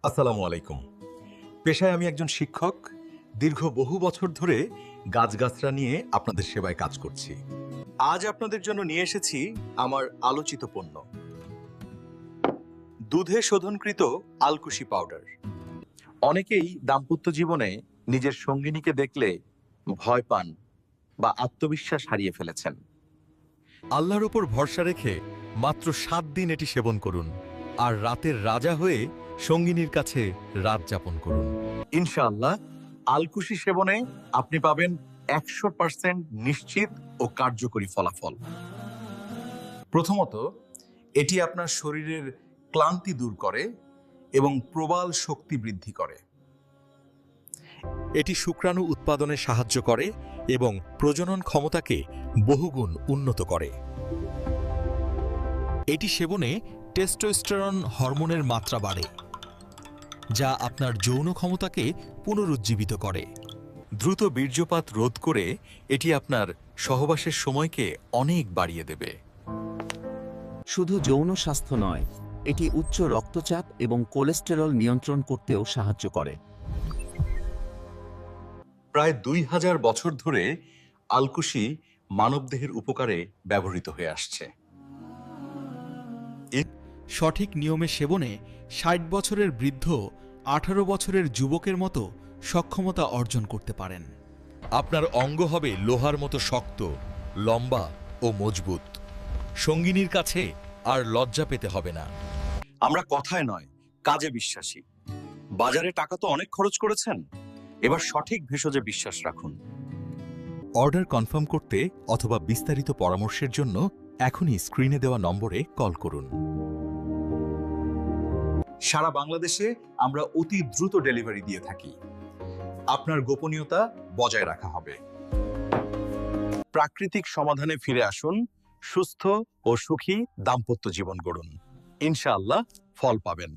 আসসালামু আলাইকুম। পেশায় আমি একজন শিক্ষক। দীর্ঘ বহু বছর ধরে গাছগাছরা নিয়ে আপনাদের সেবায় কাজ করছি। আজ আপনাদের জন্য নিয়ে এসেছি আমার আলোচিত পণ্য, দুধে শোধনকৃত আলকুশি পাউডার। অনেকেই দাম্পত্য জীবনে নিজের সঙ্গিনীকে দেখলে ভয় পান বা আত্মবিশ্বাস হারিয়ে ফেলেছেন। আল্লাহর উপর ভরসা রেখে মাত্র 7 দিন এটি সেবন করুন, আর রাতের রাজা হয়ে সঙ্গিনীর কাছে রাত যাপন করুন। ইনশাআল্লাহ আলকুশি সেবনে আপনি পাবেন 100% নিশ্চিত ও কার্যকরী ফলাফল। প্রথমত, এটি আপনার শরীরের ক্লান্তি দূর করে এবং প্রবাল শক্তি বৃদ্ধি করে। এটি শুক্রাণু উৎপাদনে সাহায্য করে এবং প্রজনন ক্ষমতাকে বহুগুণ উন্নত করে। এটি সেবনে টেস্টোস্টেরন হরমোনের মাত্রা বাড়ে, যা আপনার যৌন ক্ষমতাকে পুনরুজ্জীবিত করে। দ্রুত বীর্যপাত রোধ করে এটি আপনার সহবাসের সময়কে অনেক বাড়িয়ে দেবে। শুধু যৌন স্বাস্থ্য নয়, এটি উচ্চ রক্তচাপ এবং কোলেস্টেরল নিয়ন্ত্রণ করতেও সাহায্য করে। প্রায় 2000 বছর ধরে আলকুশি মানবদেহের উপকারে ব্যবহৃত হয়ে আসছে। সঠিক নিয়মে সেবনে 60 বছরের বৃদ্ধ 18 বছরের যুবকের মতো সক্ষমতা অর্জন করতে পারেন। আপনার অঙ্গ হবে লোহার মতো শক্ত, লম্বা ও মজবুত। সঙ্গিনীর কাছে আর লজ্জা পেতে হবে না। আমরা কথায় নয়, কাজে বিশ্বাসী। বাজারে টাকা তো অনেক খরচ করেছেন, এবার সঠিক ভেষজে বিশ্বাস রাখুন। অর্ডার কনফার্ম করতে অথবা বিস্তারিত পরামর্শের জন্য এখনই স্ক্রিনে দেওয়া নম্বরে কল করুন। সারা বাংলাদেশে আমরা অতি দ্রুত ডেলিভারি দিয়ে থাকি। আপনার গোপনীয়তা বজায় রাখা হবে। প্রাকৃতিক সমাধানে ফিরে আসুন, সুস্থ ও সুখী দাম্পত্য জীবন গড়ুন। ইনশাআল্লাহ ফল পাবেন।